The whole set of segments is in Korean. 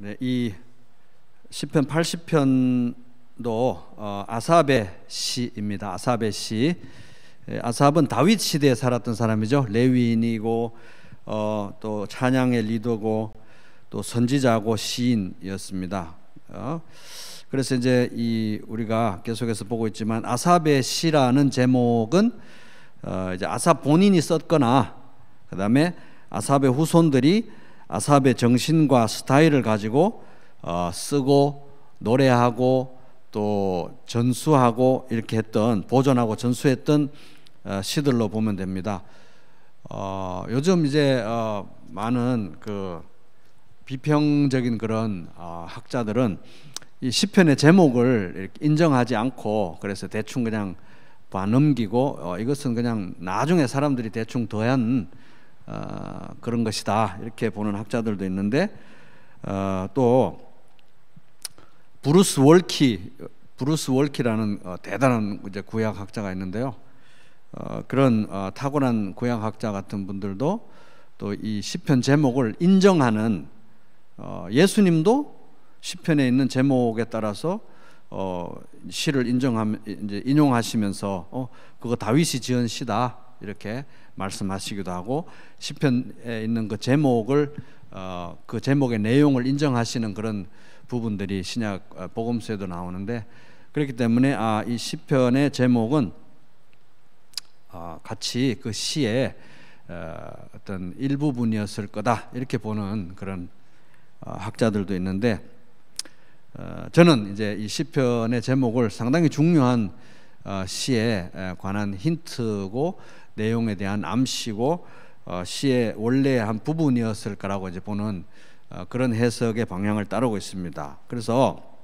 네, 이 시편 80편도 아삽의 시입니다. 아삽의 시. 아삽은 다윗 시대에 살았던 사람이죠. 레위인이고 또 찬양의 리더고 또 선지자고 시인이었습니다. 그래서 이제 우리가 계속해서 보고 있지만 아삽의 시라는 제목은 이제 아삽 본인이 썼거나 그다음에 아삽의 후손들이 아삽의 정신과 스타일을 가지고 쓰고 노래하고 또 전수하고 이렇게 했던, 보존하고 전수했던 시들로 보면 됩니다. 요즘 이제 많은 그 비평적인 그런 학자들은 이 시편의 제목을 이렇게 인정하지 않고 그래서 대충 그냥 넘기고 이것은 그냥 나중에 사람들이 대충 더한 그런 것이다 이렇게 보는 학자들도 있는데, 또 브루스 월키라는 대단한 이제 구약학자가 있는데요. 그런 탁월한 구약학자 같은 분들도 또 이 시편 제목을 인정하는, 예수님도 시편에 있는 제목에 따라서 시를 이제 인용하시면서 그거 다윗이 지은 시다 이렇게 말씀하시기도 하고, 시편에 있는 그 제목을 그 제목의 내용을 인정하시는 그런 부분들이 신약 복음서에도 나오는데, 그렇기 때문에 이 시편의 제목은 같이 그 시의 어떤 일부분이었을 거다 이렇게 보는 그런 학자들도 있는데, 저는 이제 이 시편의 제목을 상당히 중요한 시에 관한 힌트고 내용에 대한 암시고 시의 원래의 한 부분이었을 거라고 이제 보는 그런 해석의 방향을 따르고 있습니다. 그래서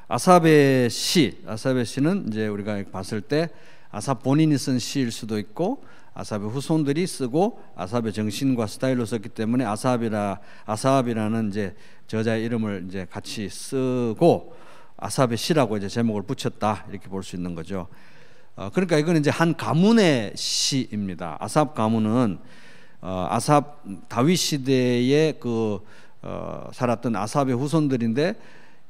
아삽의 시는 이제 우리가 봤을 때 아삽 본인이 쓴 시일 수도 있고 아삽의 후손들이 쓰고 아삽의 정신과 스타일로 썼기 때문에 아삽이라는 이제 저자의 이름을 이제 같이 쓰고 아삽의 시라고 이제 제목을 붙였다 이렇게 볼 수 있는 거죠. 그러니까 이건 이제 한 가문의 시입니다. 아삽 가문은 아삽 다윗 시대에 살았던 아삽의 후손들인데,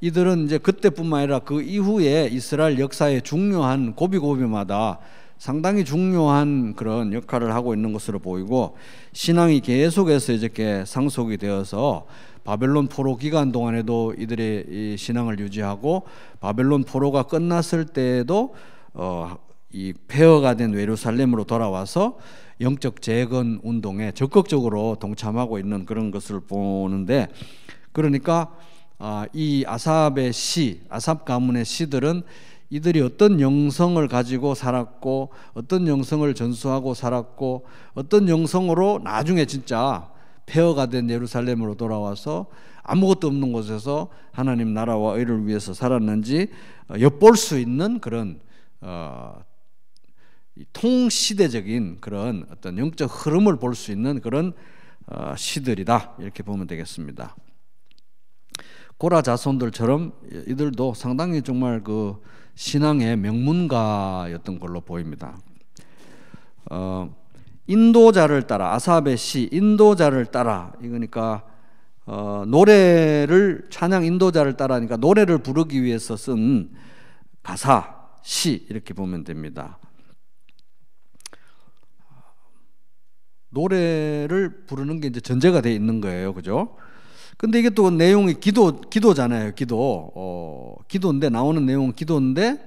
이들은 이제 그때뿐만 아니라 그 이후에 이스라엘 역사의 중요한 고비고비마다 상당히 중요한 그런 역할을 하고 있는 것으로 보이고, 신앙이 계속해서 이렇게 상속이 되어서 바벨론 포로 기간 동안에도 이들의 이 신앙을 유지하고, 바벨론 포로가 끝났을 때에도 이 폐허가 된 예루살렘으로 돌아와서 영적 재건 운동에 적극적으로 동참하고 있는 그런 것을 보는데, 그러니까 이 아삽의 시, 아삽 가문의 시들은 이들이 어떤 영성을 가지고 살았고 어떤 영성을 전수하고 살았고 어떤 영성으로 나중에 진짜 폐허가 된 예루살렘으로 돌아와서 아무것도 없는 곳에서 하나님 나라와 의를 위해서 살았는지 엿볼 수 있는 그런 통시대적인 그런 어떤 영적 흐름을 볼 수 있는 그런 시들이다 이렇게 보면 되겠습니다. 고라 자손들처럼 이들도 상당히 정말 그 신앙의 명문가였던 걸로 보입니다. 인도자를 따라, 아삽의 시 인도자를 따라, 이거니까 노래를, 찬양 인도자를 따라하니까 노래를 부르기 위해서 쓴 가사, 시 이렇게 보면 됩니다. 노래를 부르는 게 이제 전제가 되어 있는 거예요, 그죠? 근데 이게 또 내용이 기도잖아요. 기도인데, 나오는 내용은 기도인데,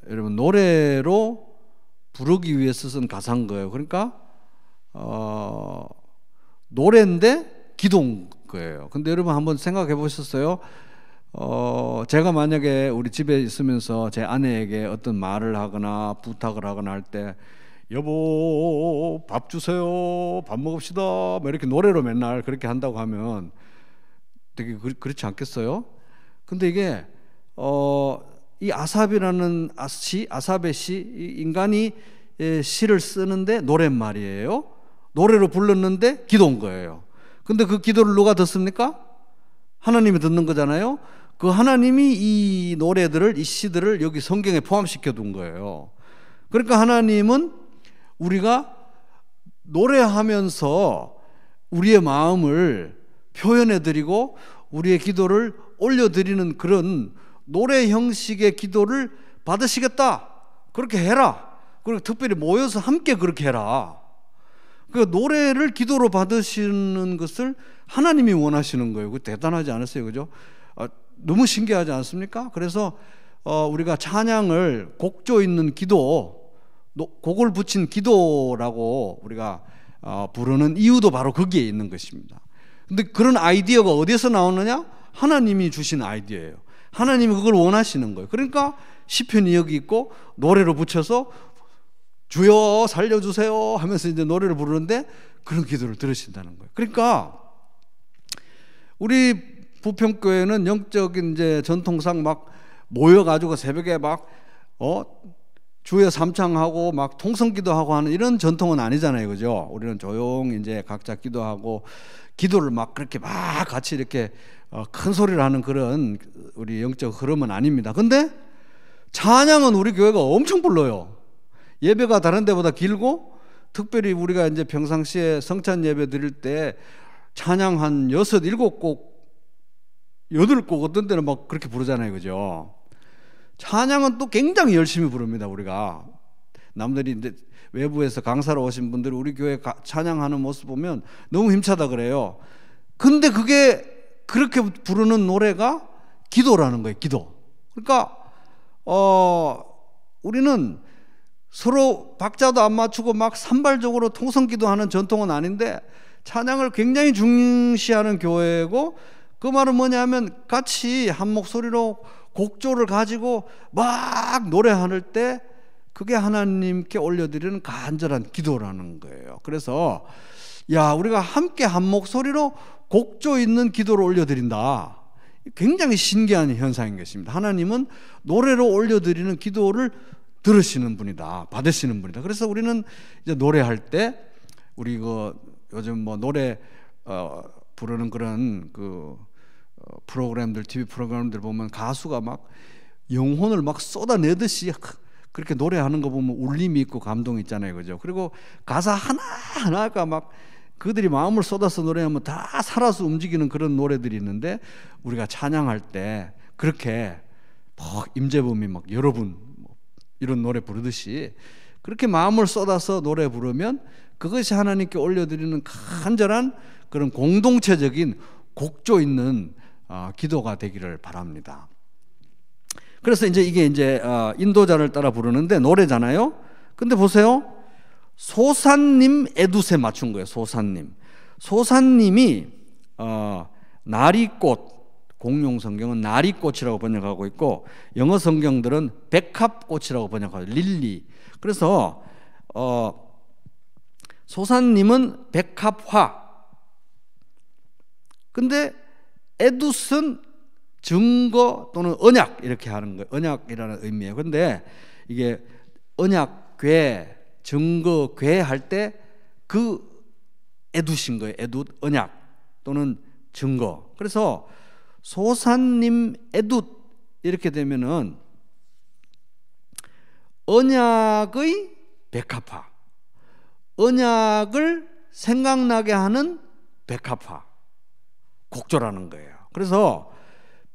여러분 노래로 부르기 위해서 쓴 가사인 거예요. 그러니까 노래인데 기도인 거예요. 근데 여러분 한번 생각해 보셨어요? 제가 만약에 우리 집에 있으면서 제 아내에게 어떤 말을 하거나 부탁을 하거나 할 때, 여보 밥 주세요, 밥 먹읍시다, 뭐 이렇게 노래로 맨날 그렇게 한다고 하면 되게 그렇지 않겠어요? 근데 이게 이 아삽이라는 아삽의 시, 인간이 시를 쓰는데 노랫말이에요. 노래로 불렀는데 기도인 거예요. 근데 그 기도를 누가 듣습니까? 하나님이 듣는 거잖아요. 그 하나님이 이 노래들을, 이 시들을 여기 성경에 포함시켜 둔 거예요. 그러니까 하나님은 우리가 노래하면서 우리의 마음을 표현해드리고 우리의 기도를 올려드리는 그런 노래 형식의 기도를 받으시겠다, 그렇게 해라. 그리고 특별히 모여서 함께 그렇게 해라. 그 노래를 기도로 받으시는 것을 하나님이 원하시는 거예요. 그 대단하지 않으세요? 그죠? 너무 신기하지 않습니까? 그래서 우리가 찬양을 곡조 있는 기도, 곡을 붙인 기도라고 우리가 부르는 이유도 바로 거기에 있는 것입니다. 근데 그런 아이디어가 어디서 나오느냐? 하나님이 주신 아이디어예요. 하나님이 그걸 원하시는 거예요. 그러니까 시편이 여기 있고 노래로 붙여서 주여 살려주세요 하면서 이제 노래를 부르는데 그런 기도를 들으신다는 거예요. 그러니까 우리 부평교회는 영적인 이제 전통상 막 모여가지고 새벽에 막 주여 삼창하고 막 통성기도하고 하는 이런 전통은 아니잖아요, 그죠? 우리는 조용히 이제 각자 기도하고 기도를 막 그렇게 막 같이 이렇게 큰 소리를 하는 그런 우리 영적 흐름은 아닙니다. 근데 찬양은 우리 교회가 엄청 불러요. 예배가 다른 데보다 길고, 특별히 우리가 이제 평상시에 성찬 예배 드릴 때 찬양 한 6, 7곡, 8곡 어떤 때는 막 그렇게 부르잖아요, 그죠? 찬양은 또 굉장히 열심히 부릅니다. 우리가 남들이 이제 외부에서 강사로 오신 분들이 우리 교회 찬양하는 모습 보면 너무 힘차다 그래요. 근데 그게 그렇게 부르는 노래가 기도라는 거예요. 기도. 그러니까 우리는 서로 박자도 안 맞추고 막 산발적으로 통성기도하는 전통은 아닌데 찬양을 굉장히 중시하는 교회고, 그 말은 뭐냐면 같이 한 목소리로 곡조를 가지고 막 노래할 때 그게 하나님께 올려드리는 간절한 기도라는 거예요. 그래서 우리가 함께 한 목소리로 곡조 있는 기도를 올려드린다. 굉장히 신기한 현상인 것입니다. 하나님은 노래로 올려드리는 기도를 들으시는 분이다, 받으시는 분이다. 그래서 우리는 이제 노래할 때 우리 요즘 뭐 노래 부르는 그런 프로그램들, TV 프로그램들 보면 가수가 막 영혼을 막 쏟아내듯이 그렇게 노래하는 거 보면 울림이 있고 감동이 있잖아요, 그죠? 그리고 가사 하나하나가 막 그들이 마음을 쏟아서 노래하면 다 살아서 움직이는 그런 노래들이 있는데, 우리가 찬양할 때 그렇게 막 임재범이 막 여러분 이런 노래 부르듯이 그렇게 마음을 쏟아서 노래 부르면 그것이 하나님께 올려드리는 간절한 그런 공동체적인 곡조 있는 기도가 되기를 바랍니다. 그래서 이게 인도자를 따라 부르는데 노래잖아요. 근데 보세요. 소산님 에두세 맞춘 거예요. 소산님이 나리꽃, 공용 성경은 나리꽃이라고 번역하고 있고 영어 성경들은 백합꽃이라고 번역하고 릴리. 그래서 소산님은 백합화. 근데 에두스는 증거 또는 언약 이렇게 하는 거예요. 언약이라는 의미예요. 근데 이게 언약, 궤, 증거, 궤 할 때 그 에두신 거예요. 에두, 언약 또는 증거. 그래서 소산님 에두 이렇게 되면은 언약의 백합화, 언약을 생각나게 하는 백합화 곡조라는 거예요. 그래서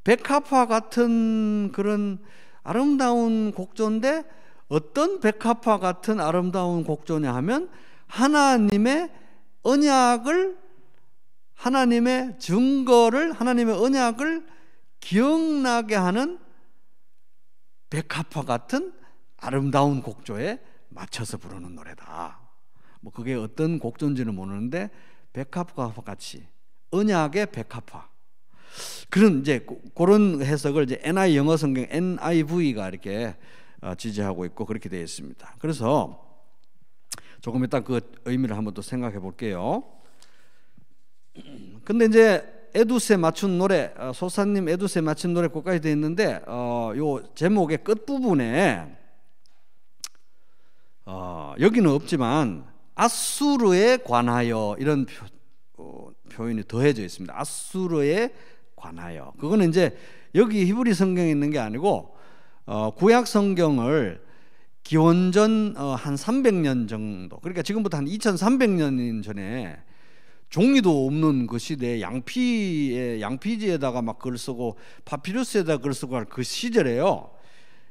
백합화 같은 그런 아름다운 곡조인데 어떤 백합화 같은 아름다운 곡조냐 하면 하나님의 언약을, 하나님의 증거를, 하나님의 언약을 기억나게 하는 백합화 같은 아름다운 곡조에 맞춰서 부르는 노래다. 뭐 그게 어떤 곡조인지는 모르는데 백합화 같이 언약의 백합화, 그런 그런 해석을 NI 영어 성경 NIV가 이렇게 지지하고 있고 그렇게 되어 있습니다. 그래서 조금 이따 그 의미를 한번 또 생각해 볼게요. 근데 에두스에 맞춘 노래, 소사님 에두스에 맞춘 노래 끝까지 되어 있는데 요 제목의 끝 부분에 여기는 없지만 아수르에 관하여 이런 표현이 더해져 있습니다. 아수르에 관하여. 그거는 여기 히브리 성경에 있는 게 아니고 구약 성경을 기원전 한 300년 정도, 그러니까 지금부터 한 2300년 전에 종이도 없는 그 시대에 양피지에다가 막 글 쓰고 파피루스에다가 글 쓰고 할 그 시절에요.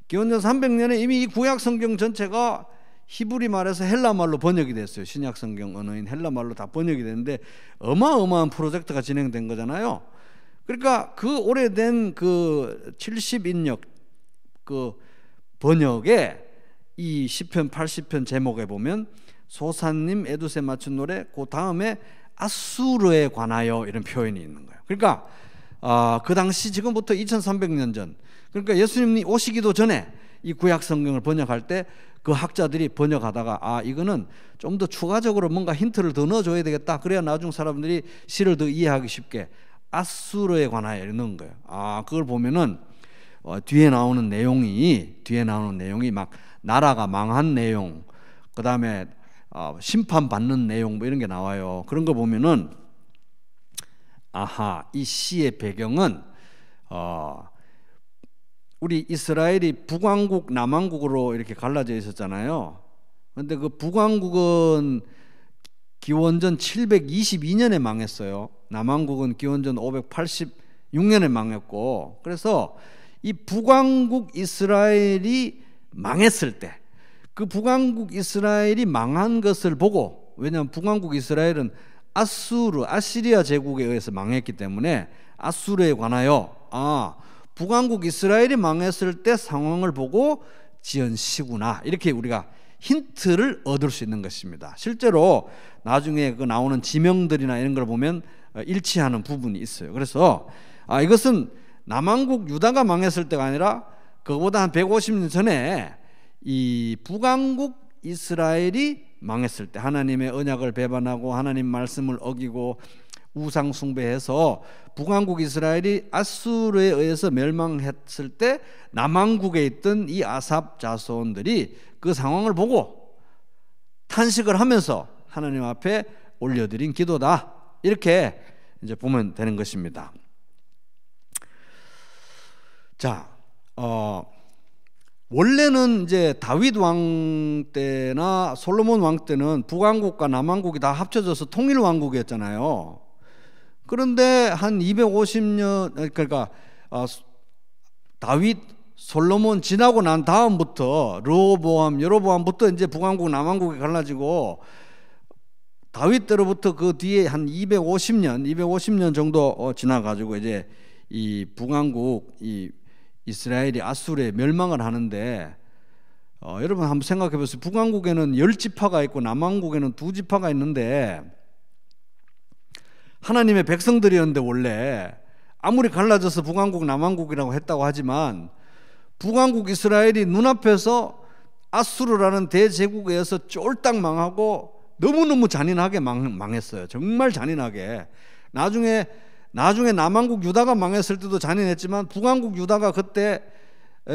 기원전 300년에 이미 이 구약 성경 전체가 히브리 말에서 헬라 말로 번역이 됐어요. 신약 성경 언어인 헬라 말로 다 번역이 됐는데 어마어마한 프로젝트가 진행된 거잖아요. 그러니까 그 오래된 그 70인역 그 번역에 이 시편 80편 제목에 보면 소사님 에두세 맞춘 노래, 그 다음에 아수르에 관하여 이런 표현이 있는 거예요. 그러니까 그 당시 지금부터 2300년 전, 그러니까 예수님이 오시기도 전에 이 구약 성경을 번역할 때 그 학자들이 번역하다가 이거는 좀 더 추가적으로 뭔가 힌트를 더 넣어줘야 되겠다. 그래야 나중 사람들이 시를 더 이해하기 쉽게 아수르에 관하여 넣은 거예요. 그걸 보면은 뒤에 나오는 내용이 막 나라가 망한 내용, 그 다음에 심판받는 내용 뭐 이런 게 나와요. 그런 거 보면은 이 시의 배경은 우리 이스라엘이 북왕국 남왕국으로 이렇게 갈라져 있었잖아요. 그런데 그 북왕국은 기원전 722년에 망했어요. 남왕국은 기원전 586년에 망했고, 그래서 이 북왕국 이스라엘이 망했을 때, 그 북왕국 이스라엘이 망한 것을 보고, 왜냐하면 북왕국 이스라엘은 아시리아 제국에 의해서 망했기 때문에 아수르에 관하여 북왕국 이스라엘이 망했을 때 상황을 보고 지은 시구나, 이렇게 우리가 힌트를 얻을 수 있는 것입니다. 실제로 나중에 그 나오는 지명들이나 이런 걸 보면 일치하는 부분이 있어요. 그래서 이것은 남왕국 유다가 망했을 때가 아니라 그거보다 한 150년 전에 이 북왕국 이스라엘이 망했을 때, 하나님의 언약을 배반하고 하나님 말씀을 어기고 우상 숭배해서 북왕국 이스라엘이 아수르에 의해서 멸망했을 때 남왕국에 있던 이 아삽 자손들이 그 상황을 보고 탄식을 하면서 하나님 앞에 올려드린 기도다, 이렇게 이제 보면 되는 것입니다. 자, 원래는 이제 다윗 왕 때나 솔로몬 왕 때는 북왕국과 남왕국이 다 합쳐져서 통일 왕국이었잖아요. 그런데 한 250년, 그러니까 다윗, 솔로몬 지나고 난 다음부터 여로보암부터 이제 북왕국, 남왕국이 갈라지고, 다윗 때로부터 그 뒤에 한 250년 정도 지나가지고 이제 이 북왕국, 이 이스라엘이 아수르에 멸망을 하는데, 여러분 한번 생각해 보세요. 북왕국에는 10지파가 있고 남왕국에는 2지파가 있는데, 하나님의 백성들이었는데, 원래 아무리 갈라져서 북왕국 남왕국이라고 했다고 하지만 북왕국 이스라엘이 눈앞에서 아수르라는 대제국에 의해서 쫄딱 망하고 너무너무 잔인하게 망했어요. 정말 잔인하게. 나중에 남왕국 유다가 망했을 때도 잔인했지만 북왕국 유다가 그때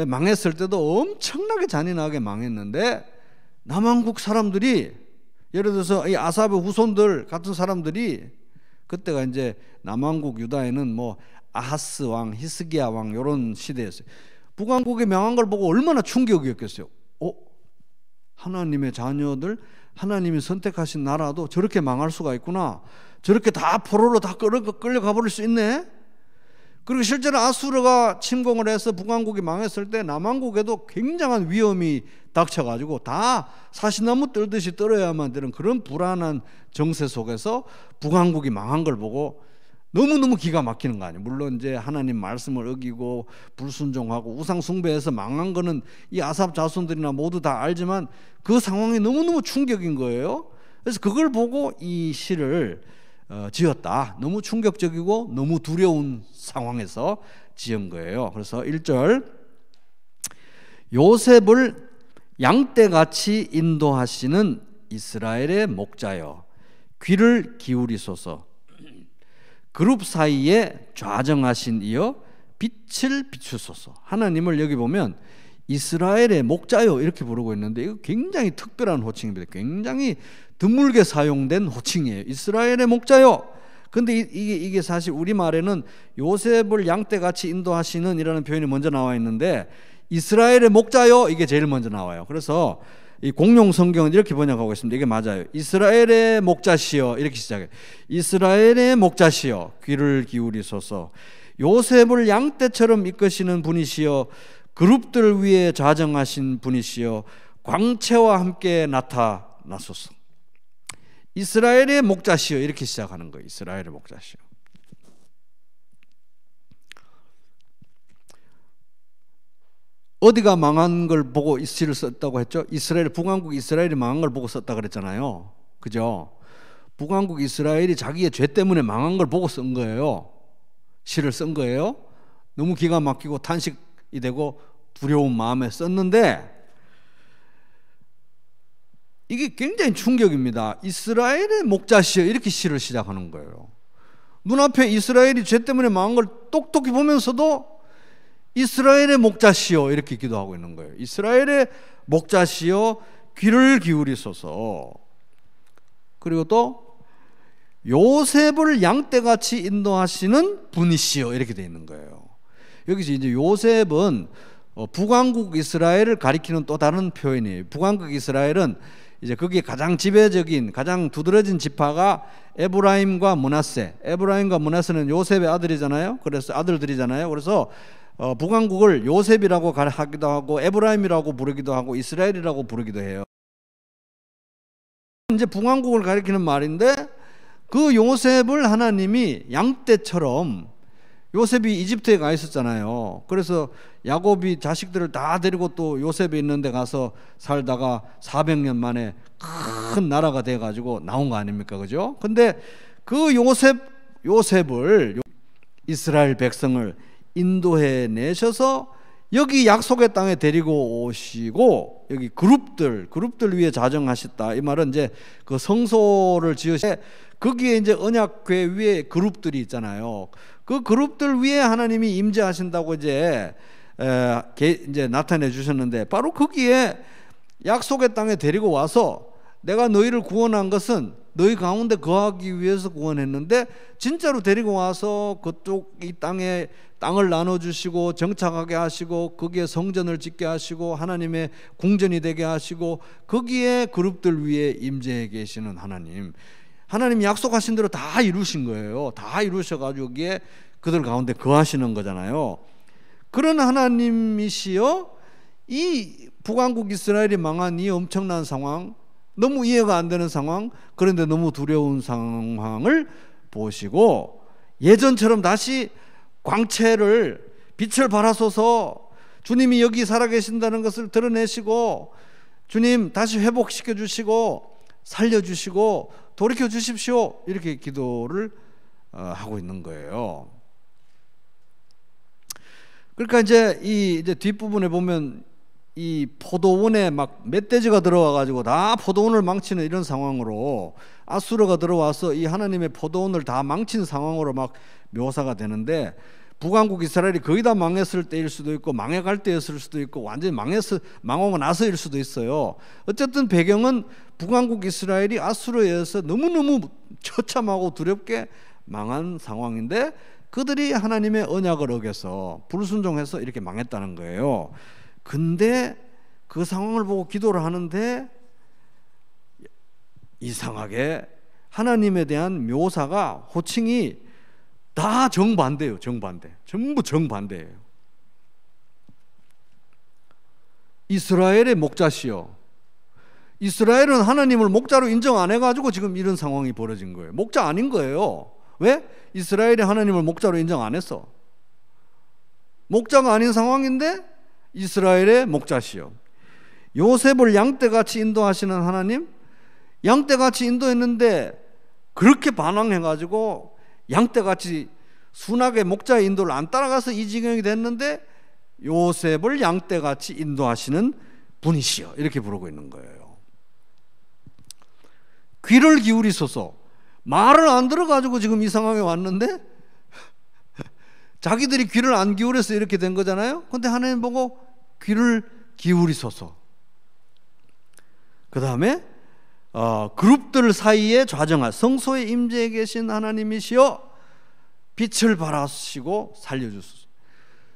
망했을 때도 엄청나게 잔인하게 망했는데, 남왕국 사람들이, 예를 들어서 이 아삽의 후손들 같은 사람들이, 그때가 이제 남왕국 유다에는 뭐 아하스 왕, 히스기야 왕 이런 시대였어요. 북왕국이 망한 걸 보고 얼마나 충격이었겠어요. 하나님의 자녀들, 하나님이 선택하신 나라도 저렇게 망할 수가 있구나. 저렇게 다 포로로 다 끌려가 버릴 수 있네. 그리고 실제로 아수르가 침공을 해서 북왕국이 망했을 때 남왕국에도 굉장한 위험이 닥쳐가지고 다 사시나무 떨듯이 떨어야만 되는 그런 불안한 정세 속에서 북왕국이 망한 걸 보고 너무너무 기가 막히는 거 아니에요. 물론 이제 하나님 말씀을 어기고 불순종하고 우상 숭배해서 망한 거는 이 아삽 자손들이나 모두 다 알지만 그 상황이 너무너무 충격인 거예요. 그래서 그걸 보고 이 시를 지었다. 너무 충격적이고 너무 두려운 상황에서 지은 거예요. 그래서 1절, 요셉을 양떼같이 인도하시는 이스라엘의 목자여 귀를 기울이소서. 그룹 사이에 좌정하신 이여 빛을 비추소서. 하나님을 여기 보면 이스라엘의 목자여 이렇게 부르고 있는데, 이거 굉장히 특별한 호칭입니다. 굉장히 드물게 사용된 호칭이에요. 이스라엘의 목자여. 근데 이게 사실 우리말에는 요셉을 양떼같이 인도하시는 이라는 표현이 먼저 나와 있는데, 이스라엘의 목자여 이게 제일 먼저 나와요. 그래서 이 공용 성경은 이렇게 번역하고 있습니다. 이게 맞아요. 이스라엘의 목자시여, 이렇게 시작해요. 이스라엘의 목자시여 귀를 기울이소서. 요셉을 양떼처럼 이끄시는 분이시여, 그룹들 위에 좌정하신 분이시여, 광채와 함께 나타나소서. 이스라엘의 목자시여, 이렇게 시작하는 거예요. 이스라엘의 목자시여. 어디가 망한 걸 보고 시를 썼다고 했죠? 이스라엘, 북왕국 이스라엘이 망한 걸 보고 썼다 그랬잖아요. 그죠? 북왕국 이스라엘이 자기의 죄 때문에 망한 걸 보고 쓴 거예요. 시를 쓴 거예요. 너무 기가 막히고 탄식이 되고 두려운 마음에 썼는데, 이게 굉장히 충격입니다. 이스라엘의 목자시여, 이렇게 시를 시작하는 거예요. 눈앞에 이스라엘이 죄 때문에 망한 걸 똑똑히 보면서도 이스라엘의 목자시여, 이렇게 기도하고 있는 거예요. 이스라엘의 목자시여 귀를 기울이소서. 그리고 또 요셉을 양떼같이 인도하시는 분이시여, 이렇게 되어 있는 거예요. 여기서 이제 요셉은 북왕국 이스라엘을 가리키는 또 다른 표현이에요. 북왕국 이스라엘은 이제 거기에 가장 지배적인, 가장 두드러진 지파가 에브라임과 므낫세. 에브라임과 므낫세는 요셉의 아들이잖아요. 그래서 아들들이잖아요. 그래서 북왕국을 요셉이라고 하기도 하고 에브라임이라고 부르기도 하고 이스라엘이라고 부르기도 해요. 이제 북왕국을 가리키는 말인데, 그 요셉을 하나님이 양떼처럼, 요셉이 이집트에 가 있었잖아요. 그래서 야곱이 자식들을 다 데리고 또 요셉이 있는 데 가서 살다가 400년 만에 큰 나라가 돼 가지고 나온 거 아닙니까? 그죠? 근데 그 요셉을, 이스라엘 백성을 인도해 내셔서 여기 약속의 땅에 데리고 오시고, 여기 그룹들 위에 자정하셨다. 이 말은 이제 그 성소를 지으시, 거기에 이제 언약궤 위에 그룹들이 있잖아요. 그 그룹들 위에 하나님이 임재하신다고 이제 나타내 주셨는데, 바로 거기에 약속의 땅에 데리고 와서 내가 너희를 구원한 것은 너희 가운데 거하기 위해서 구원했는데, 진짜로 데리고 와서 그쪽 이 땅에 땅을 나눠주시고 정착하게 하시고 거기에 성전을 짓게 하시고 하나님의 궁전이 되게 하시고 거기에 그룹들 위에 임재해 계시는 하나님, 하나님이 약속하신 대로 다 이루신 거예요. 다 이루셔가지고 여기에 그들 가운데 거하시는 거잖아요. 그런 하나님이시여, 이 북왕국 이스라엘이 망한 이 엄청난 상황, 너무 이해가 안 되는 상황, 그런데 너무 두려운 상황을 보시고 예전처럼 다시 광채를, 빛을 발하소서, 주님이 여기 살아계신다는 것을 드러내시고 주님 다시 회복시켜 주시고 살려주시고 돌이켜 주십시오, 이렇게 기도를 하고 있는 거예요. 그러니까 이제 뒷부분에 보면 이 포도원에 막 멧돼지가 들어와 가지고 다 포도원을 망치는 이런 상황으로, 아수르가 들어와서 이 하나님의 포도원을 다 망친 상황으로 막 묘사가 되는데, 북왕국 이스라엘이 거의 다 망했을 때일 수도 있고 망해갈 때였을 수도 있고 완전히 망하고 나서일 수도 있어요. 어쨌든 배경은 북왕국 이스라엘이 아수르에 의해서 너무너무 처참하고 두렵게 망한 상황인데, 그들이 하나님의 언약을 어겨서 불순종해서 이렇게 망했다는 거예요. 근데 그 상황을 보고 기도를 하는데 이상하게 하나님에 대한 묘사가, 호칭이 다 정반대예요. 정반대. 전부 정반대예요. 이스라엘의 목자시여. 이스라엘은 하나님을 목자로 인정 안 해가지고 지금 이런 상황이 벌어진 거예요. 목자 아닌 거예요. 왜? 이스라엘이 하나님을 목자로 인정 안 했어. 목자가 아닌 상황인데 이스라엘의 목자시여. 요셉을 양떼같이 인도하시는 하나님, 양떼같이 인도했는데 그렇게 반항해가지고 양떼같이 순하게 목자의 인도를 안 따라가서 이 지경이 됐는데, 요셉을 양떼같이 인도하시는 분이시여, 이렇게 부르고 있는 거예요. 귀를 기울이소서. 말을 안 들어가지고 지금 이 상황에 왔는데 자기들이 귀를 안 기울여서 이렇게 된 거잖아요. 근데 하나님 보고 귀를 기울이소서. 그 다음에 그룹들 사이에 좌정하, 성소에 임재해 계신 하나님이시여, 빛을 발하시고 살려주소서.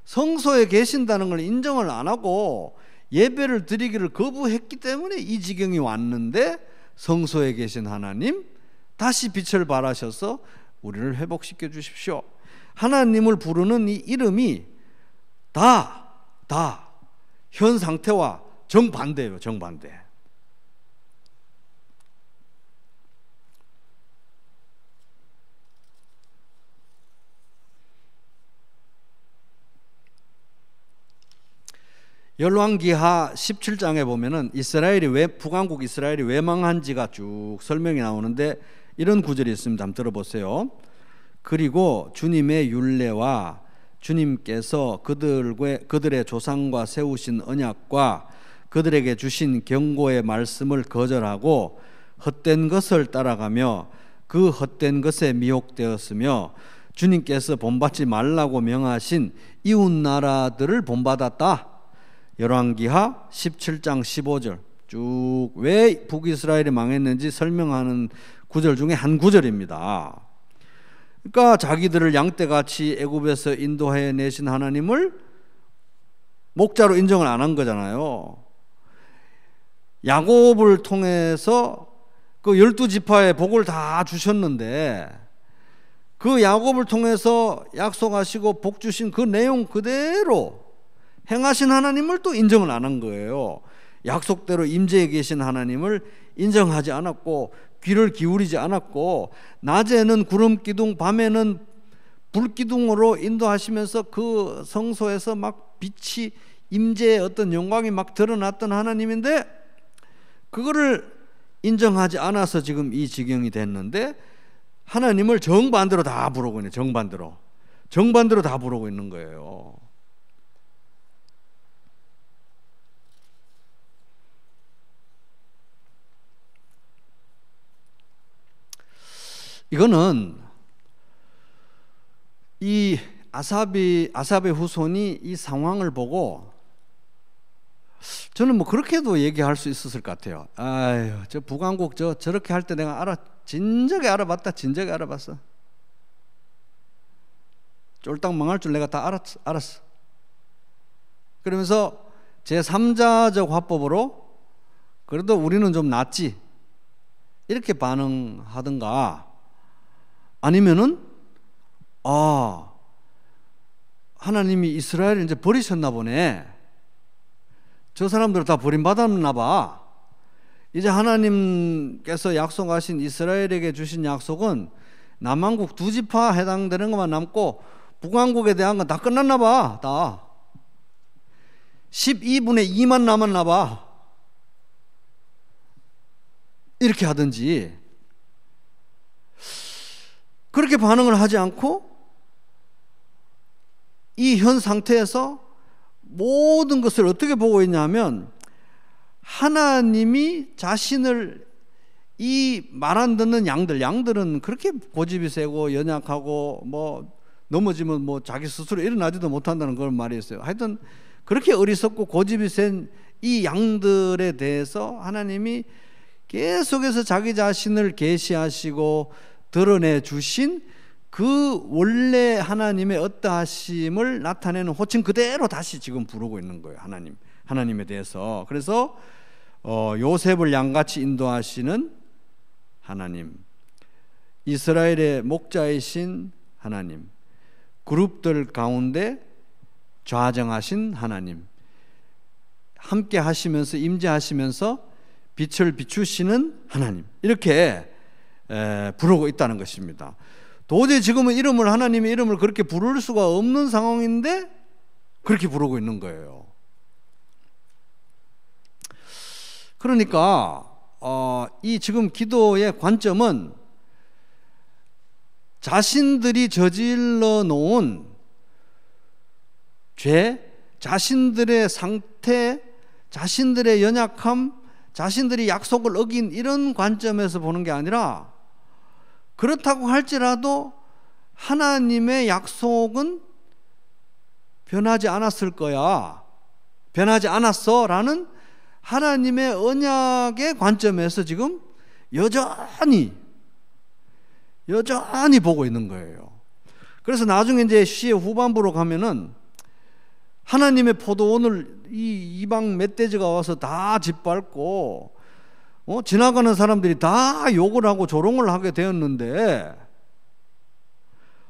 성소에 계신다는 걸 인정을 안 하고 예배를 드리기를 거부했기 때문에 이 지경이 왔는데, 성소에 계신 하나님 다시 빛을 발하셔서 우리를 회복시켜 주십시오. 하나님을 부르는 이 이름이 다 현 상태와 정반대예요. 정반대. 열왕기하 17장에 보면은 북왕국 이스라엘이 외망한 지가 쭉 설명이 나오는데 이런 구절이 있습니다. 한번 들어보세요. 그리고 주님의 율례와 주님께서 그들의 조상과 세우신 언약과 그들에게 주신 경고의 말씀을 거절하고 헛된 것을 따라가며 그 헛된 것에 미혹되었으며 주님께서 본받지 말라고 명하신 이웃 나라들을 본받았다. 열왕기하 17장 15절 쭉 왜 북이스라엘이 망했는지 설명하는 구절 중에 한 구절입니다. 그러니까 자기들을 양떼같이 애굽에서 인도해 내신 하나님을 목자로 인정을 안 한 거잖아요. 야곱을 통해서 그 12지파의 복을 다 주셨는데 그 야곱을 통해서 약속하시고 복 주신 그 내용 그대로 행하신 하나님을 또 인정을 안 한 거예요. 약속대로 임재에 계신 하나님을 인정하지 않았고 귀를 기울이지 않았고 낮에는 구름 기둥 밤에는 불 기둥으로 인도하시면서 그 성소에서 막 빛이 임재의 어떤 영광이 막 드러났던 하나님인데 그거를 인정하지 않아서 지금 이 지경이 됐는데 하나님을 정반대로 다 부르고 있는 정반대로 다 부르고 있는 거예요. 이거는 이 아삽의 후손이 이 상황을 보고 저는 뭐 그렇게도 얘기할 수 있었을 것 같아요. 아유, 저 북왕국 저렇게 할 때 내가 진작에 알아봤어. 쫄딱 망할 줄 내가 다 알았어. 그러면서 제3자적 화법으로 그래도 우리는 좀 낫지 이렇게 반응하든가 아니면은 하나님이 이스라엘을 이제 버리셨나 보네. 저 사람들 다 버림받았나 봐. 이제 하나님께서 약속하신 이스라엘에게 주신 약속은 남한국 2지파 해당되는 것만 남고 북왕국에 대한 건 다 끝났나 봐. 다 12분의 2만 남았나 봐. 이렇게 하든지 그렇게 반응을 하지 않고 이 현 상태에서 모든 것을 어떻게 보고 있냐면 하나님이 자신을 이 말 안 듣는 양들은 그렇게 고집이 세고 연약하고 뭐 넘어지면 뭐 자기 스스로 일어나지도 못한다는 그런 말이 있어요. 하여튼 그렇게 어리석고 고집이 센 이 양들에 대해서 하나님이 계속해서 자기 자신을 계시하시고 드러내 주신 그 원래 하나님의 어떠하심을 나타내는 호칭 그대로 다시 지금 부르고 있는 거예요. 하나님에 대해서. 그래서 요셉을 양같이 인도하시는 하나님, 이스라엘의 목자이신 하나님, 그룹들 가운데 좌정하신 하나님, 함께 하시면서 임재하시면서 빛을 비추시는 하나님, 이렇게 부르고 있다는 것입니다. 도저히 지금은 하나님의 이름을 그렇게 부를 수가 없는 상황인데 그렇게 부르고 있는 거예요. 그러니까 이 지금 기도의 관점은 자신들이 저질러 놓은 죄, 자신들의 상태, 자신들의 연약함, 자신들이 약속을 어긴 이런 관점에서 보는 게 아니라 그렇다고 할지라도 하나님의 약속은 변하지 않았을 거야, 변하지 않았어 라는 하나님의 언약의 관점에서 지금 여전히 보고 있는 거예요. 그래서 나중에 이제 시의 후반부로 가면은 하나님의 포도원을 이 이방 멧돼지가 와서 다 짓밟고 지나가는 사람들이 다 욕을 하고 조롱을 하게 되었는데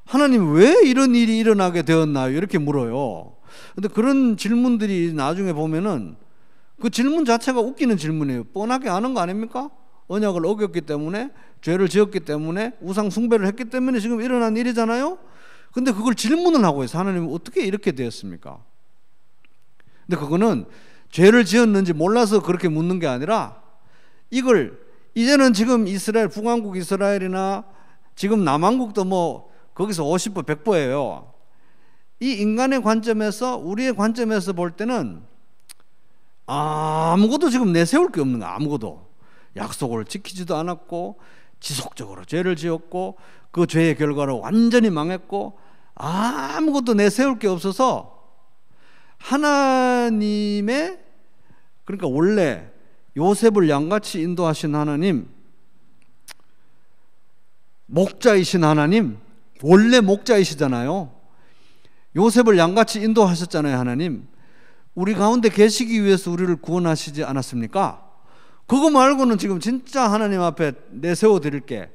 하나님 왜 이런 일이 일어나게 되었나요? 이렇게 물어요. 근데 그런 질문들이 나중에 보면은 그 질문 자체가 웃기는 질문이에요. 뻔하게 아는 거 아닙니까? 언약을 어겼기 때문에, 죄를 지었기 때문에, 우상 숭배를 했기 때문에 지금 일어난 일이잖아요. 근데 그걸 질문을 하고 있어요. 하나님 어떻게 이렇게 되었습니까? 근데 그거는 죄를 지었는지 몰라서 그렇게 묻는 게 아니라 이걸 이제는 지금 이스라엘, 북왕국 이스라엘이나 지금 남왕국도 뭐 거기서 50보 100보예요. 이 인간의 관점에서, 우리의 관점에서 볼 때는 아무것도 지금 내세울 게 없는 거야. 아무것도. 약속을 지키지도 않았고 지속적으로 죄를 지었고 그 죄의 결과로 완전히 망했고 아무것도 내세울 게 없어서 하나님의, 그러니까 원래 요셉을 양같이 인도하신 하나님, 목자이신 하나님, 원래 목자이시잖아요. 요셉을 양같이 인도하셨잖아요. 하나님 우리 가운데 계시기 위해서 우리를 구원하시지 않았습니까? 그거 말고는 지금 진짜 하나님 앞에 내세워 드릴 게,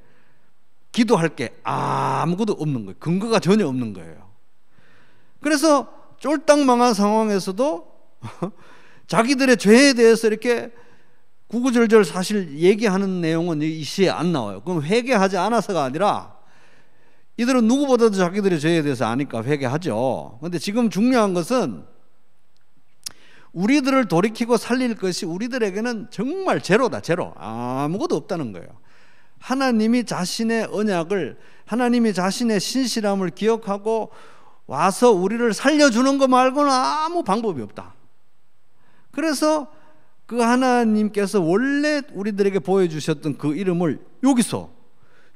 기도할 게 아무것도 없는 거예요. 근거가 전혀 없는 거예요. 그래서 쫄딱 망한 상황에서도 자기들의 죄에 대해서 이렇게 구구절절 사실 얘기하는 내용은 이 시에 안 나와요. 그럼 회개하지 않아서가 아니라 이들은 누구보다도 자기들의 죄에 대해서 아니까 회개하죠. 그런데 지금 중요한 것은 우리들을 돌이키고 살릴 것이 우리들에게는 정말 제로다. 제로. 아무것도 없다는 거예요. 하나님이 자신의 언약을, 하나님이 자신의 신실함을 기억하고 와서 우리를 살려주는 것 말고는 아무 방법이 없다. 그래서 그 하나님께서 원래 우리들에게 보여주셨던 그 이름을 여기서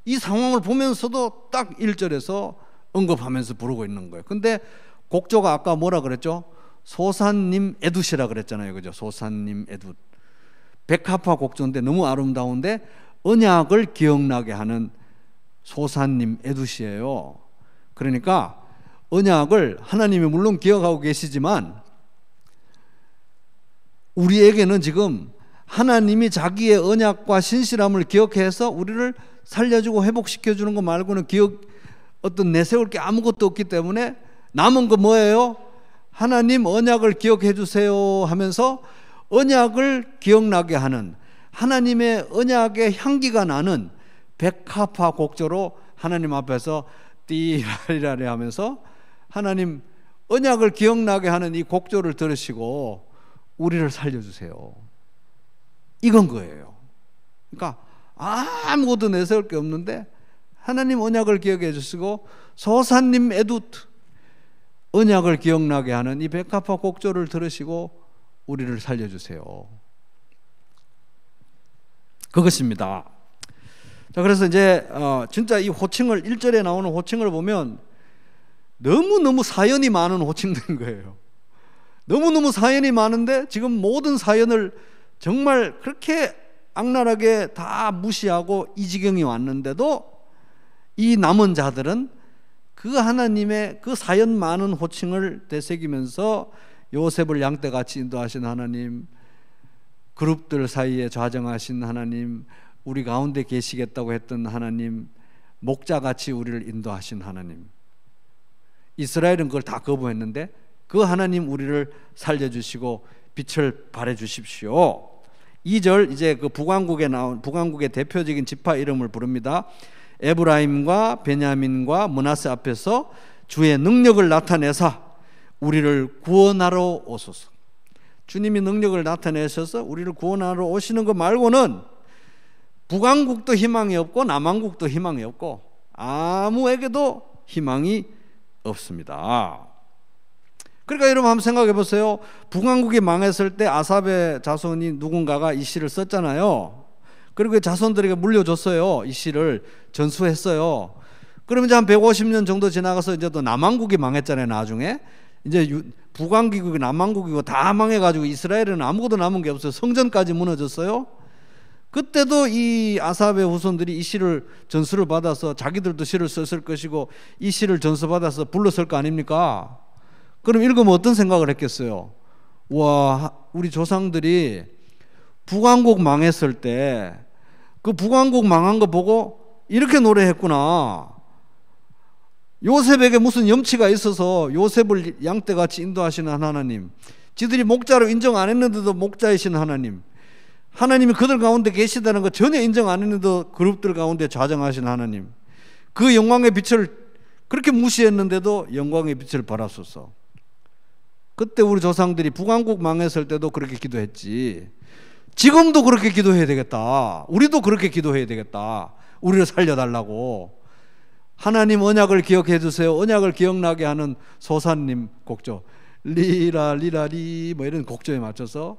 이 상황을 보면서도 딱 1절에서 언급하면서 부르고 있는 거예요. 근데 곡조가 아까 뭐라 그랬죠? 소산님 에두시라 그랬잖아요. 그죠? 소산님 에두. 백합화 곡조인데 너무 아름다운데 언약을 기억나게 하는 소산님 에두시예요. 그러니까 언약을 하나님이 물론 기억하고 계시지만 우리에게는 지금 하나님이 자기의 언약과 신실함을 기억해서 우리를 살려주고 회복시켜주는 것 말고는 어떤 내세울 게 아무것도 없기 때문에 남은 거 뭐예요? 하나님 언약을 기억해 주세요 하면서 언약을 기억나게 하는, 하나님의 언약의 향기가 나는 백합화 곡조로 하나님 앞에서 띠라리라리 하면서 하나님 언약을 기억나게 하는 이 곡조를 들으시고 우리를 살려주세요. 이건 거예요. 그러니까 아무것도 내세울 게 없는데 하나님 언약을 기억해 주시고 소산님 에두트, 언약을 기억나게 하는 이 백합화 곡조를 들으시고 우리를 살려주세요. 그것입니다. 자, 그래서 이제 진짜 이 호칭을 1절에 나오는 호칭을 보면 너무너무 사연이 많은 호칭된 거예요. 너무너무 사연이 많은데 지금 모든 사연을 정말 그렇게 악랄하게 다 무시하고 이 지경이 왔는데도 이 남은 자들은 그 하나님의 그 사연 많은 호칭을 되새기면서 요셉을 양떼같이 인도하신 하나님, 그룹들 사이에 좌정하신 하나님, 우리 가운데 계시겠다고 했던 하나님, 목자같이 우리를 인도하신 하나님, 이스라엘은 그걸 다 거부했는데 그 하나님 우리를 살려주시고 빛을 발해주십시오. 2절 이제 그 북왕국에 나온 북왕국의 대표적인 지파 이름을 부릅니다. 에브라임과 베냐민과 므낫세 앞에서 주의 능력을 나타내사 우리를 구원하러 오소서. 주님이 능력을 나타내셔서 우리를 구원하러 오시는 것 말고는 북왕국도 희망이 없고 남왕국도 희망이 없고 아무에게도 희망이 없습니다. 그러니까 여러분 한번 생각해 보세요. 북왕국이 망했을 때 아삽의 자손이 누군가가 이 시를 썼잖아요. 그리고 자손들에게 물려줬어요. 이 시를 전수했어요. 그러면 이제 한 150년 정도 지나가서 이제 또 남왕국이 망했잖아요. 나중에 이제 북왕국이고 남왕국이고 다 망해가지고 이스라엘은 아무것도 남은 게 없어요. 성전까지 무너졌어요. 그때도 이 아삽의 후손들이 이 시를 전수를 받아서 자기들도 시를 썼을 것이고 이 시를 전수받아서 불렀을 거 아닙니까? 그럼 읽으면 어떤 생각을 했겠어요? 와, 우리 조상들이 북왕국 망했을 때 그 북왕국 망한 거 보고 이렇게 노래했구나. 요셉에게 무슨 염치가 있어서 요셉을 양떼같이 인도하시는 하나님, 지들이 목자로 인정 안 했는데도 목자이신 하나님, 하나님이 그들 가운데 계시다는 거 전혀 인정 안 했는데도 그룹들 가운데 좌정하신 하나님, 그 영광의 빛을 그렇게 무시했는데도 영광의 빛을 발하소서. 그때 우리 조상들이 북왕국 망했을 때도 그렇게 기도했지, 지금도 그렇게 기도해야 되겠다. 우리도 그렇게 기도해야 되겠다. 우리를 살려달라고. 하나님 언약을 기억해 주세요. 언약을 기억나게 하는 소사님 곡조, 리라 리라리 뭐 이런 곡조에 맞춰서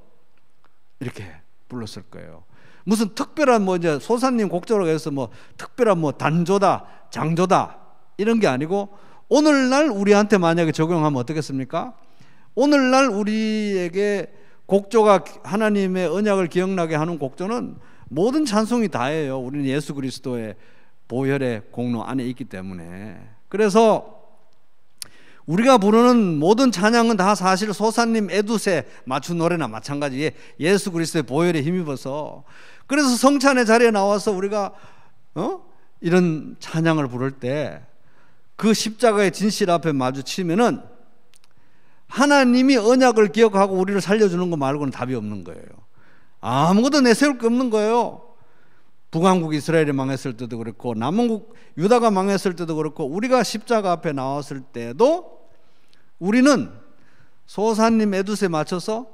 이렇게 불렀을 거예요. 무슨 특별한 뭐 이제 소사님 곡조라고 해서 뭐 특별한 뭐 단조다 장조다 이런 게 아니고, 오늘날 우리한테 만약에 적용하면 어떻겠습니까? 오늘날 우리에게 곡조가 하나님의 언약을 기억나게 하는 곡조는 모든 찬송이 다예요. 우리는 예수 그리스도의 보혈의 공로 안에 있기 때문에. 그래서 우리가 부르는 모든 찬양은 다 사실 소사님 에두세 맞춘 노래나 마찬가지, 예수 그리스도의 보혈에 힘입어서. 그래서 성찬의 자리에 나와서 우리가 이런 찬양을 부를 때 그 십자가의 진실 앞에 마주치면은 하나님이 언약을 기억하고 우리를 살려주는 거 말고는 답이 없는 거예요. 아무것도 내세울 게 없는 거예요. 북왕국 이스라엘이 망했을 때도 그렇고, 남왕국 유다가 망했을 때도 그렇고, 우리가 십자가 앞에 나왔을 때도 우리는 소사님 에두스에 맞춰서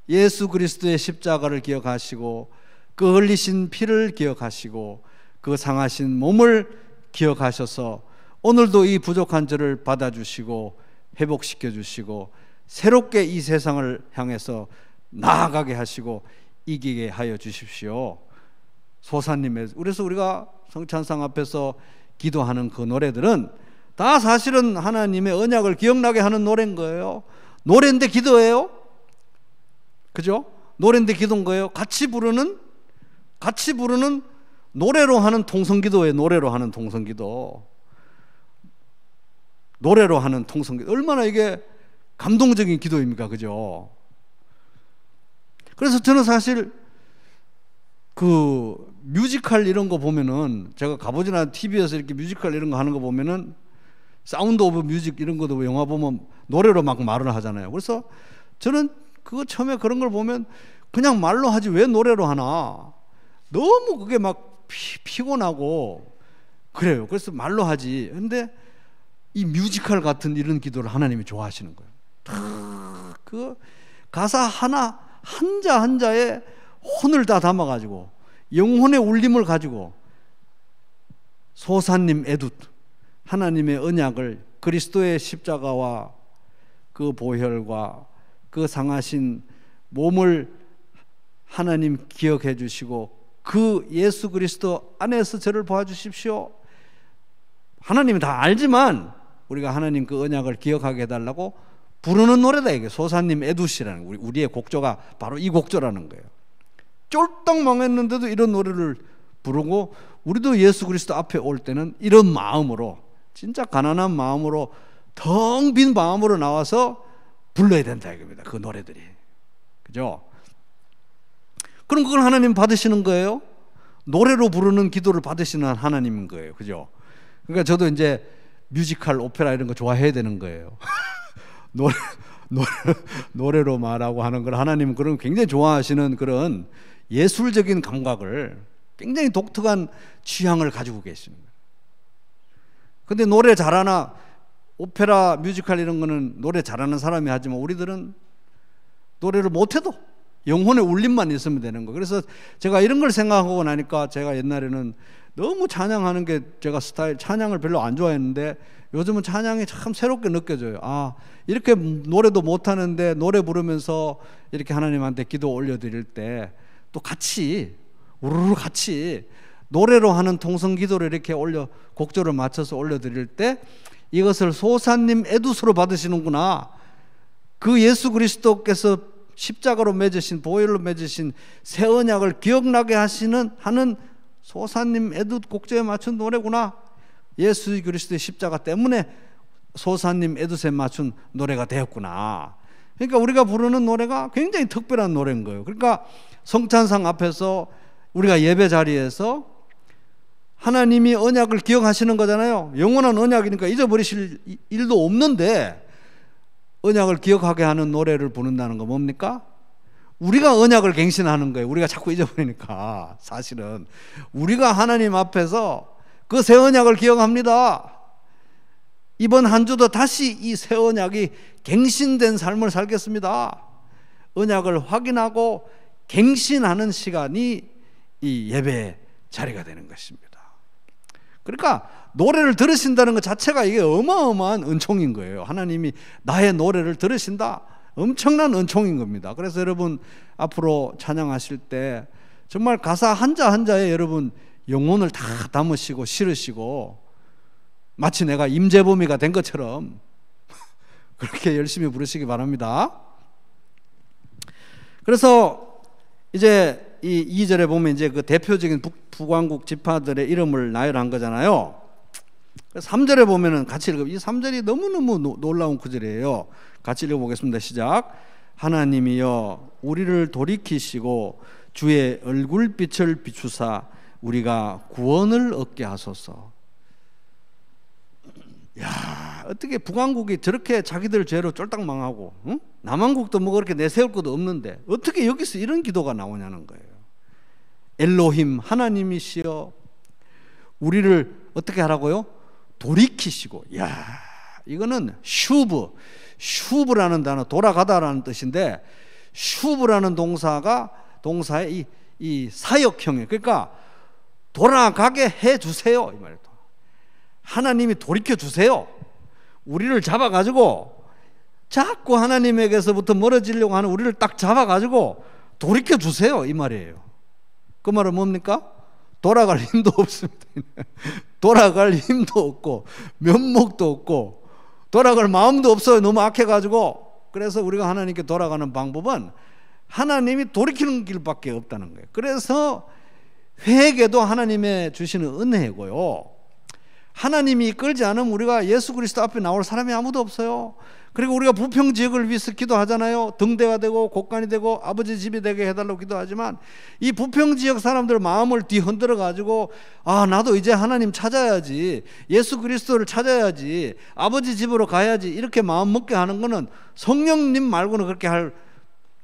예수 그리스도의 십자가를 기억하시고, 그 흘리신 피를 기억하시고, 그 상하신 몸을 기억하셔서 오늘도 이 부족한 저를 받아주시고 회복시켜 주시고 새롭게 이 세상을 향해서 나아가게 하시고 이기게 하여 주십시오. 소사님의, 그래서 우리가 성찬상 앞에서 기도하는 그 노래들은 다 사실은 하나님의 언약을 기억나게 하는 노래인 거예요. 노래인데 기도예요. 그죠? 노래인데 기도인 거예요. 같이 부르는 노래로 하는 통성기도예요. 노래로 하는 통성기도. 노래로 하는 통성기도. 얼마나 이게 감동적인 기도입니까? 그죠? 그래서 저는 사실 그 뮤지컬 이런 거 보면은, 제가 가보진 않은 TV에서 이렇게 뮤지컬 이런 거 하는 거 보면은 사운드 오브 뮤직 이런 것도 영화 보면 노래로 막 말을 하잖아요. 그래서 저는 그거 처음에 그런 걸 보면 그냥 말로 하지 왜 노래로 하나, 너무 그게 막 피곤하고 그래요. 그래서 말로 하지. 근데 이 뮤지컬 같은 이런 기도를 하나님이 좋아하시는 거예요. 그 가사 하나 한자 한자에 혼을 다 담아가지고 영혼의 울림을 가지고 소사님 에둡, 하나님의 언약을, 그리스도의 십자가와 그 보혈과 그 상하신 몸을 하나님 기억해 주시고 그 예수 그리스도 안에서 저를 도와주십시오. 하나님은 다 알지만 우리가 하나님 그 언약을 기억하게 해달라고 부르는 노래다. 이게 소사님 에두시라는, 우리의 곡조가 바로 이 곡조라는 거예요. 쫄딱 망했는데도 이런 노래를 부르고, 우리도 예수 그리스도 앞에 올 때는 이런 마음으로, 진짜 가난한 마음으로, 텅 빈 마음으로 나와서 불러야 된다 이겁니다. 그 노래들이. 그죠? 그럼 그걸 하나님 받으시는 거예요. 노래로 부르는 기도를 받으시는 하나님인 거예요. 그죠? 그러니까 저도 이제 뮤지컬, 오페라 이런 거 좋아해야 되는 거예요. 노래로 말하고 하는 걸 하나님은 그런 굉장히 좋아하시는 그런 예술적인 감각을, 굉장히 독특한 취향을 가지고 계시는 거예요. 근데 노래 잘하나, 오페라, 뮤지컬 이런 거는 노래 잘하는 사람이 하지만 우리들은 노래를 못해도 영혼의 울림만 있으면 되는 거예요. 그래서 제가 이런 걸 생각하고 나니까, 제가 옛날에는 너무 찬양하는 게 제가 찬양을 별로 안 좋아했는데 요즘은 찬양이 참 새롭게 느껴져요. 아, 이렇게 노래도 못하는데 노래 부르면서 이렇게 하나님한테 기도 올려드릴 때 또 같이 우르르 같이 노래로 하는 통성 기도를 이렇게 곡조를 맞춰서 올려드릴 때 이것을 소사님 에두스로 받으시는구나. 그 예수 그리스도께서 십자가로 맺으신, 보혈로 맺으신 새 언약을 기억나게 하는 소사님 에두 곡조에 맞춘 노래구나. 예수 그리스도의 십자가 때문에 소사님 에두세 맞춘 노래가 되었구나. 그러니까 우리가 부르는 노래가 굉장히 특별한 노래인 거예요. 그러니까 성찬상 앞에서 우리가 예배 자리에서 하나님이 언약을 기억하시는 거잖아요. 영원한 언약이니까 잊어버리실 일도 없는데 언약을 기억하게 하는 노래를 부른다는 거 뭡니까? 우리가 언약을 갱신하는 거예요. 우리가 자꾸 잊어버리니까. 사실은 우리가 하나님 앞에서 그 새 언약을 기억합니다. 이번 한 주도 다시 이 새 언약이 갱신된 삶을 살겠습니다. 언약을 확인하고 갱신하는 시간이 이 예배의 자리가 되는 것입니다. 그러니까 노래를 들으신다는 것 자체가 이게 어마어마한 은총인 거예요. 하나님이 나의 노래를 들으신다. 엄청난 은총인 겁니다. 그래서 여러분 앞으로 찬양하실 때 정말 가사 한자 한자에 여러분 영혼을 다 담으시고 실으시고 마치 내가 임재범이가 된 것처럼 그렇게 열심히 부르시기 바랍니다. 그래서 이제 이 2절에 보면 이제 그 대표적인 북왕국 지파들의 이름을 나열한 거잖아요. 3절에 보면은 같이 읽어. 이 3절이 너무너무 놀라운 구절이에요. 같이 읽어보겠습니다. 시작. 하나님이여 우리를 돌이키시고 주의 얼굴빛을 비추사 우리가 구원을 얻게 하소서. 야, 어떻게 북왕국이 저렇게 자기들 죄로 쫄딱 망하고, 응? 남왕국도 뭐 그렇게 내세울 것도 없는데 어떻게 여기서 이런 기도가 나오냐는 거예요. 엘로힘 하나님이시여 우리를 어떻게 하라고요? 돌이키시고. 야, 이거는 슈브라는 단어, 돌아가다라는 뜻인데 슈브라는 동사의 이 사역형이에요. 그러니까 돌아가게 해 주세요 이 말이에요. 하나님이 돌이켜 주세요. 우리를 잡아가지고 자꾸 하나님에게서부터 멀어지려고 하는 우리를 딱 잡아가지고 돌이켜 주세요 이 말이에요. 그 말은 뭡니까? 돌아갈 힘도 없습니다. 돌아갈 힘도 없고 면목도 없고 돌아갈 마음도 없어요. 너무 악해가지고. 그래서 우리가 하나님께 돌아가는 방법은 하나님이 돌이키는 길밖에 없다는 거예요. 그래서 회개도 하나님의 주시는 은혜고요. 하나님이 이끌지 않으면 우리가 예수 그리스도 앞에 나올 사람이 아무도 없어요. 그리고 우리가 부평지역을 위해서 기도하잖아요. 등대가 되고 곳간이 되고 아버지 집이 되게 해달라고 기도하지만 이 부평지역 사람들 마음을 뒤흔들어 가지고 아 나도 이제 하나님 찾아야지, 예수 그리스도를 찾아야지, 아버지 집으로 가야지 이렇게 마음 먹게 하는 거는 성령님 말고는 그렇게 할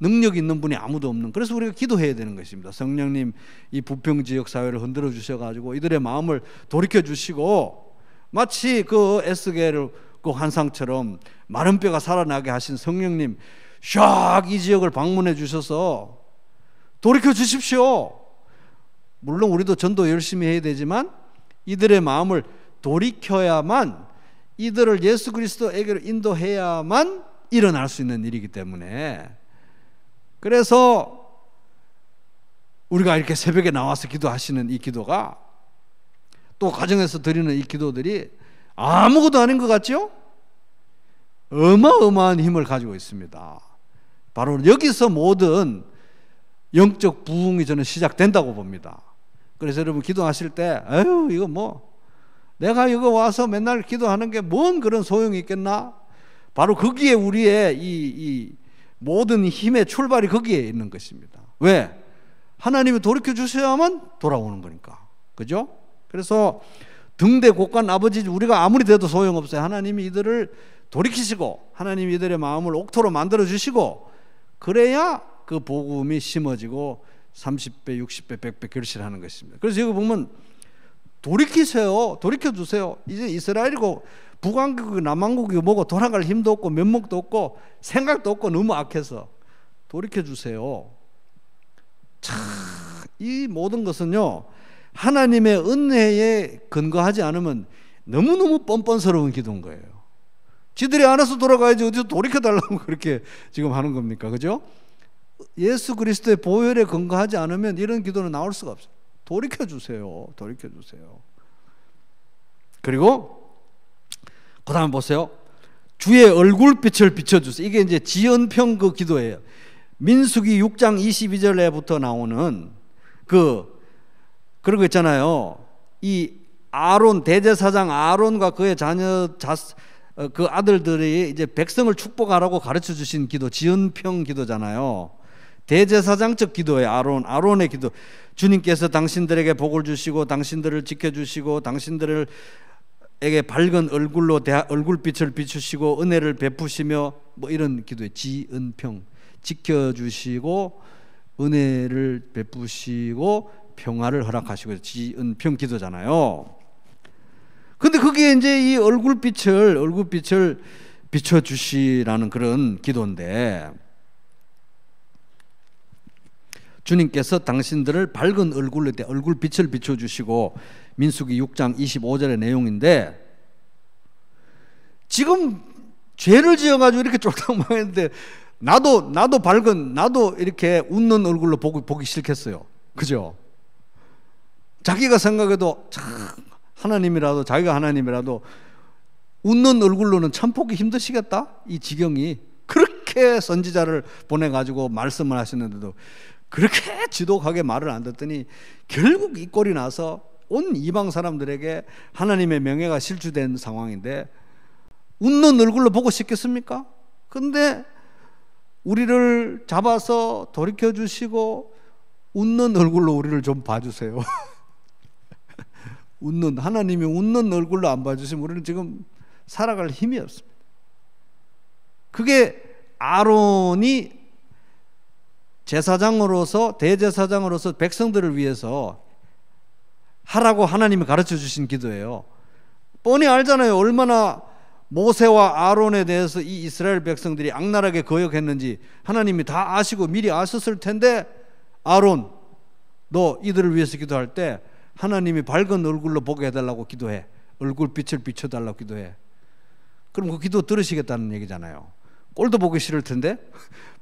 능력이 있는 분이 아무도 없는. 그래서 우리가 기도해야 되는 것입니다. 성령님 이 부평지역 사회를 흔들어 주셔가지고 이들의 마음을 돌이켜 주시고 마치 그 에스겔 그 환상처럼 마른 뼈가 살아나게 하신 성령님 샥 이 지역을 방문해 주셔서 돌이켜 주십시오. 물론 우리도 전도 열심히 해야 되지만 이들의 마음을 돌이켜야만, 이들을 예수 그리스도에게로 인도해야만 일어날 수 있는 일이기 때문에, 그래서 우리가 이렇게 새벽에 나와서 기도하시는 이 기도가, 또 가정에서 드리는 이 기도들이 아무것도 아닌 것 같죠? 어마어마한 힘을 가지고 있습니다. 바로 여기서 모든 영적 부흥이 저는 시작된다고 봅니다. 그래서 여러분 기도하실 때 아유 이거 뭐 내가 이거 와서 맨날 기도하는 게 뭔 그런 소용이 있겠나? 바로 거기에 우리의 이 모든 힘의 출발이 거기에 있는 것입니다. 왜? 하나님이 돌이켜 주셔야만 돌아오는 거니까. 그죠? 그래서 등대 곳간 아버지 우리가 아무리 돼도 소용없어요. 하나님이 이들을 돌이키시고 하나님이 이들의 마음을 옥토로 만들어 주시고 그래야 그 복음이 심어지고 30배, 60배, 100배 결실하는 것입니다. 그래서 여기 보면 돌이키세요. 돌이켜 주세요. 이제 이스라엘이고 북왕국이고 남왕국이고 뭐고 돌아갈 힘도 없고 면목도 없고 생각도 없고 너무 악해서 돌이켜 주세요. 참, 이 모든 것은요 하나님의 은혜에 근거하지 않으면 너무너무 뻔뻔스러운 기도인 거예요. 지들이 알아서 돌아가야지 어디서 돌이켜달라고 그렇게 지금 하는 겁니까? 그죠? 예수 그리스도의 보혈에 근거하지 않으면 이런 기도는 나올 수가 없어요. 돌이켜주세요. 돌이켜주세요. 그리고 그 다음 보세요. 주의 얼굴빛을 비춰주세요. 이게 이제 지연평 그 기도예요. 민수기 6장 22절에부터 나오는 그런 거 있잖아요. 이 아론 대제사장 아론과 그의 자녀 그 아들들이 이제 백성을 축복하라고 가르쳐 주신 기도, 지은평 기도잖아요. 대제사장적 기도예요. 아론의 기도. 주님께서 당신들에게 복을 주시고 당신들을 지켜주시고 당신들에게 밝은 얼굴로 얼굴빛을 비추시고 은혜를 베푸시며 뭐 이런 기도예요. 지은평. 지켜주시고 은혜를 베푸시고 평화를 허락하시고, 지은평 기도잖아요. 근데 그게 이제 이 얼굴빛을 비춰주시라는 그런 기도인데, 주님께서 당신들을 밝은 얼굴로 얼굴빛을 비춰주시고, 민수기 6장 25절의 내용인데, 지금 죄를 지어가지고 이렇게 쫄딱 망했는데 나도 이렇게 웃는 얼굴로 보기 싫겠어요. 그죠? 자기가 생각해도 하나님이라도, 자기가 하나님이라도 웃는 얼굴로는 참 보기 힘드시겠다, 이 지경이. 그렇게 선지자를 보내가지고 말씀을 하시는데도 그렇게 지독하게 말을 안 듣더니 결국 이 꼴이 나서 온 이방 사람들에게 하나님의 명예가 실추된 상황인데, 웃는 얼굴로 보고 싶겠습니까? 근데 우리를 잡아서 돌이켜 주시고 웃는 얼굴로 우리를 좀 봐주세요. 하나님이 웃는 얼굴로 안 봐주시면 우리는 지금 살아갈 힘이 없습니다. 그게 아론이 제사장으로서, 대제사장으로서 백성들을 위해서 하라고 하나님이 가르쳐 주신 기도예요. 뻔히 알잖아요. 얼마나 모세와 아론에 대해서 이 이스라엘 백성들이 악랄하게 거역했는지 하나님이 다 아시고 미리 아셨을 텐데, 아론, 너 이들을 위해서 기도할 때 하나님이 밝은 얼굴로 보게 해달라고 기도해. 얼굴빛을 비춰달라고 기도해. 그럼 그 기도 들으시겠다는 얘기잖아요. 꼴도 보기 싫을 텐데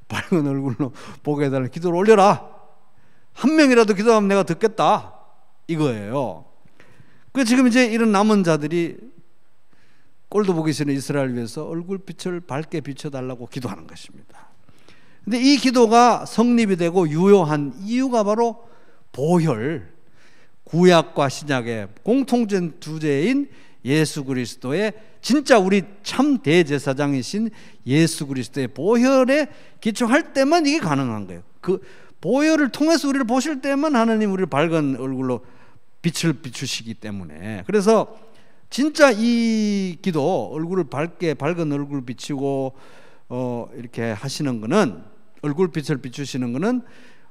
밝은 얼굴로 보게 해달라는 기도를 올려라. 한 명이라도 기도하면 내가 듣겠다, 이거예요. 그 지금 이제 이런 남은 자들이 꼴도 보기 싫은 이스라엘을 위해서 얼굴빛을 밝게 비춰달라고 기도하는 것입니다. 근데 이 기도가 성립이 되고 유효한 이유가 바로 보혈, 구약과 신약의 공통된 주제인 예수 그리스도의, 진짜 우리 참 대제사장이신 예수 그리스도의 보혈에 기초할 때만 이게 가능한 거예요. 그 보혈을 통해서 우리를 보실 때만 하나님 우리를 밝은 얼굴로 빛을 비추시기 때문에, 그래서 진짜 이 기도, 얼굴을 밝은 얼굴 비추고 이렇게 하시는 거는, 얼굴빛을 비추시는 거는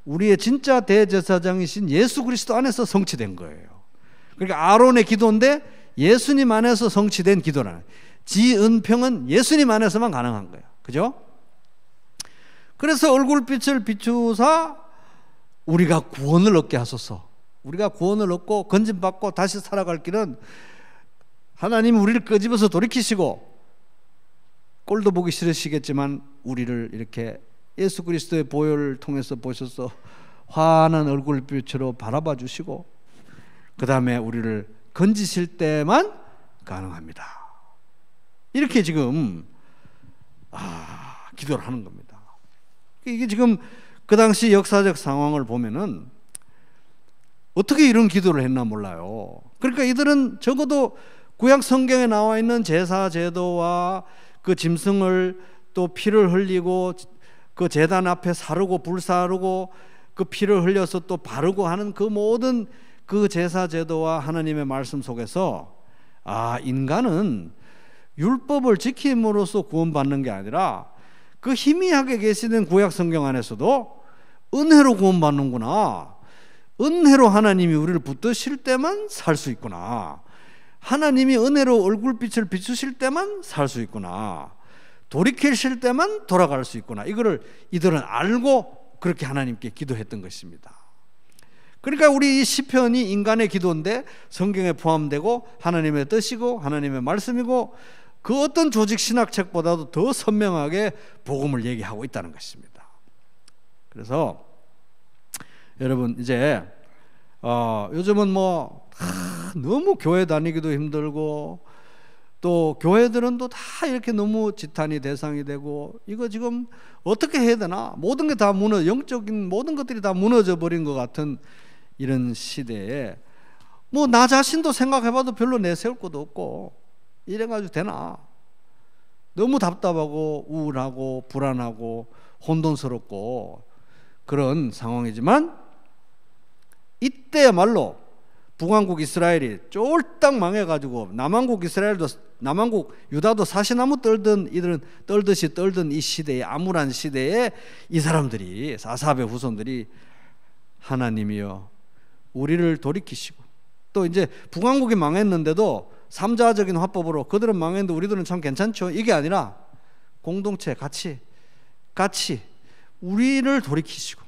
우리의 진짜 대제사장이신 예수 그리스도 안에서 성취된 거예요. 그러니까 아론의 기도인데 예수님 안에서 성취된 기도라는, 지은평은 예수님 안에서만 가능한 거예요. 그죠? 그래서 얼굴빛을 비추사 우리가 구원을 얻게 하소서. 우리가 구원을 얻고 건진받고 다시 살아갈 길은 하나님 우리를 끄집어서 돌이키시고, 꼴도 보기 싫으시겠지만 우리를 이렇게 예수 그리스도의 보혈을 통해서 보셔서 환한 얼굴빛으로 바라봐 주시고 그 다음에 우리를 건지실 때만 가능합니다. 이렇게 지금 기도를 하는 겁니다. 이게 지금 그 당시 역사적 상황을 보면은 어떻게 이런 기도를 했나 몰라요. 그러니까 이들은 적어도 구약 성경에 나와 있는 제사 제도와 그 짐승을 또 피를 흘리고 그 제단 앞에 사르고 불 사르고 그 피를 흘려서 또 바르고 하는 그 모든 그 제사 제도와 하나님의 말씀 속에서 인간은 율법을 지킴으로써 구원받는 게 아니라 그 희미하게 계시는 구약 성경 안에서도 은혜로 구원받는구나, 은혜로 하나님이 우리를 붙드실 때만 살 수 있구나, 하나님이 은혜로 얼굴빛을 비추실 때만 살 수 있구나, 돌이키실 때만 돌아갈 수 있구나, 이거를 이들은 알고 그렇게 하나님께 기도했던 것입니다. 그러니까 우리 이 시편이 인간의 기도인데 성경에 포함되고 하나님의 뜻이고 하나님의 말씀이고 그 어떤 조직 신학책보다도 더 선명하게 복음을 얘기하고 있다는 것입니다. 그래서 여러분 이제 요즘은 너무 교회 다니기도 힘들고 또 교회들은 또 다 이렇게 너무 지탄이 대상이 되고 이거 지금 어떻게 해야 되나, 모든 게 다 영적인 모든 것들이 다 무너져 버린 것 같은 이런 시대에 나 자신도 생각해봐도 별로 내세울 것도 없고 이래가지고 되나, 너무 답답하고 우울하고 불안하고 혼돈스럽고 그런 상황이지만 이때야말로 북왕국 이스라엘이 쫄딱 망해가지고 남왕국 유다도 사시나무 떨듯이 떨던 이 시대에, 암울한 시대에 이 사람들이, 아삽의 후손들이 하나님이여 우리를 돌이키시고, 또 이제 북왕국이 망했는데도 삼자적인 화법으로 그들은 망했는데 우리들은 참 괜찮죠, 이게 아니라 공동체 같이 우리를 돌이키시고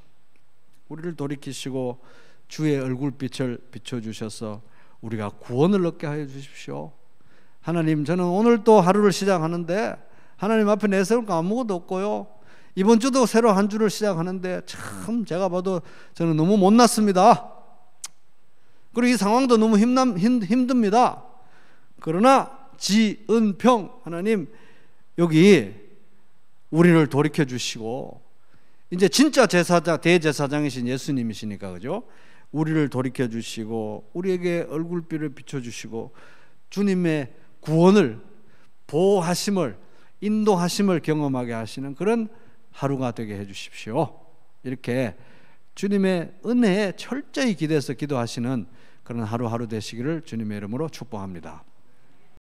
주의 얼굴빛을 비춰주셔서 우리가 구원을 얻게 하여 주십시오. 하나님, 저는 오늘 또 하루를 시작하는데 하나님 앞에 내세울 거 아무것도 없고요, 이번 주도 새로 한 주를 시작하는데 참 제가 봐도 저는 너무 못났습니다. 그리고 이 상황도 너무 힘듭니다. 그러나 지은평, 하나님 여기 우리를 돌이켜 주시고, 이제 진짜 제사장, 대제사장이신 예수님이시니까, 그죠? 우리를 돌이켜 주시고 우리에게 얼굴빛을 비춰 주시고 주님의 구원을, 보호하심을, 인도하심을 경험하게 하시는 그런 하루가 되게 해 주십시오. 이렇게 주님의 은혜에 철저히 기대서 기도하시는 그런 하루하루 되시기를 주님의 이름으로 축복합니다.